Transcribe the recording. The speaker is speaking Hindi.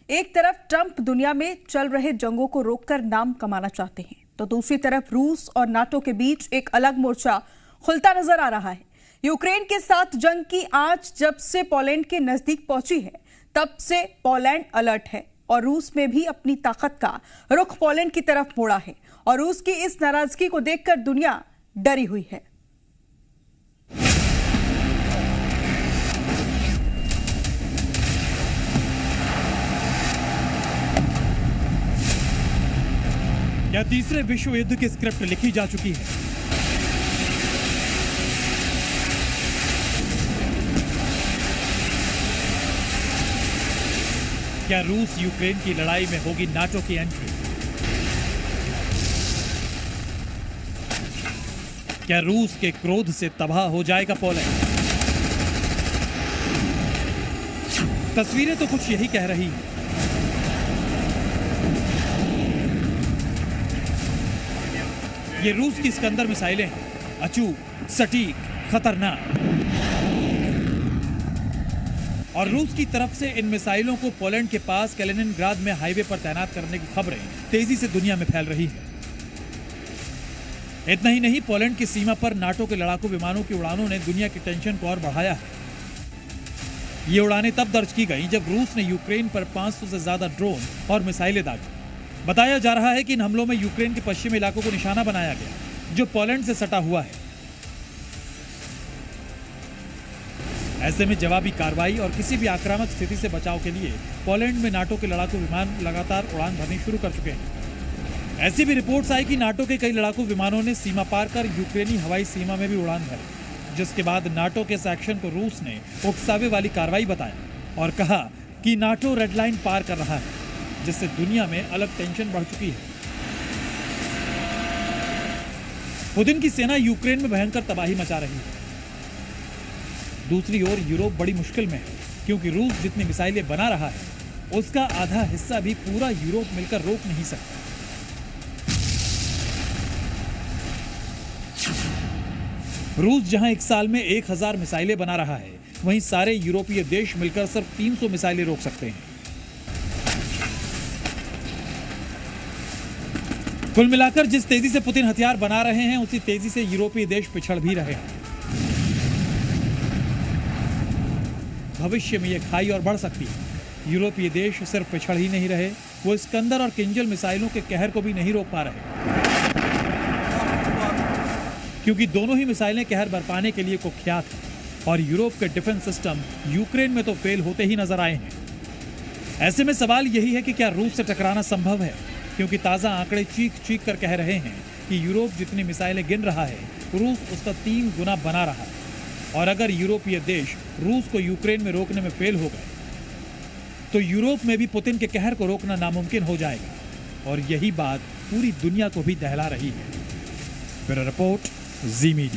एक तरफ ट्रंप दुनिया में चल रहे जंगों को रोककर नाम कमाना चाहते हैं, तो दूसरी तरफ रूस और नाटो के बीच एक अलग मोर्चा खुलता नजर आ रहा है। यूक्रेन के साथ जंग की आंच जब से पोलैंड के नजदीक पहुंची है, तब से पोलैंड अलर्ट है और रूस में भी अपनी ताकत का रुख पोलैंड की तरफ मोड़ा है और रूस की इस नाराजगी को देखकर दुनिया डरी हुई है। क्या तीसरे विश्व युद्ध की स्क्रिप्ट लिखी जा चुकी है? क्या रूस यूक्रेन की लड़ाई में होगी नाटो की एंट्री? क्या रूस के क्रोध से तबाह हो जाएगा पोलैंड? तस्वीरें तो कुछ यही कह रही हैं। ये रूस की सिकंदर मिसाइलें हैं, अचूक, सटीक, खतरनाक। और रूस की तरफ से इन मिसाइलों को पोलैंड के पास कैलिनिनग्राद में हाईवे पर तैनात करने की खबरें तेजी से दुनिया में फैल रही हैं। इतना ही नहीं, पोलैंड की सीमा पर नाटो के लड़ाकू विमानों की उड़ानों ने दुनिया की टेंशन को और बढ़ाया है। ये उड़ानें तब दर्ज की गई जब रूस ने यूक्रेन पर 500 से ज्यादा ड्रोन और मिसाइलें दागी। बताया जा रहा है कि इन हमलों में यूक्रेन के पश्चिमी इलाकों को निशाना बनाया गया, जो पोलैंड से सटा हुआ है। ऐसे में जवाबी कार्रवाई और किसी भी आक्रामक स्थिति से बचाव के लिए पोलैंड में नाटो के लड़ाकू विमान लगातार उड़ान भरनी शुरू कर चुके हैं। ऐसी भी रिपोर्ट्स आई कि नाटो के कई लड़ाकू विमानों ने सीमा पार कर यूक्रेनी हवाई सीमा में भी उड़ान भरी, जिसके बाद नाटो के इस एक्शन को रूस ने उकसावे वाली कार्रवाई बताया और कहा कि नाटो रेड लाइन पार कर रहा है, जिससे दुनिया में अलग टेंशन बढ़ चुकी है। पुतिन की सेना यूक्रेन में भयंकर तबाही मचा रही है। दूसरी ओर यूरोप बड़ी मुश्किल में है, क्योंकि रूस जितनी मिसाइलें बना रहा है, उसका आधा हिस्सा भी पूरा यूरोप मिलकर रोक नहीं सकता। रूस जहां एक साल में 1000 मिसाइलें बना रहा है, वहीं सारे यूरोपीय देश मिलकर सिर्फ 300 मिसाइलें रोक सकते हैं। कुल मिलाकर जिस तेजी से पुतिन हथियार बना रहे हैं, उसी तेजी से यूरोपीय देश पिछड़ भी रहे हैं। भविष्य में यह खाई और बढ़ सकती है। यूरोपीय देश सिर्फ पिछड़ ही नहीं रहे, वो इस्कंदर और किंजल मिसाइलों के कहर को भी नहीं रोक पा रहे, क्योंकि दोनों ही मिसाइलें कहर बरपाने के लिए कुख्यात हैं और यूरोप के डिफेंस सिस्टम यूक्रेन में तो फेल होते ही नजर आए हैं। ऐसे में सवाल यही है कि क्या रूस से टकराना संभव है, क्योंकि ताजा आंकड़े चीख चीख कर कह रहे हैं कि यूरोप जितनी मिसाइलें गिन रहा है, रूस उसका 3 गुना बना रहा है। और अगर यूरोपीय देश रूस को यूक्रेन में रोकने में फेल हो गए, तो यूरोप में भी पुतिन के कहर को रोकना नामुमकिन हो जाएगा और यही बात पूरी दुनिया को भी दहला रही है। ब्यूरो रिपोर्ट, जी मीडिया।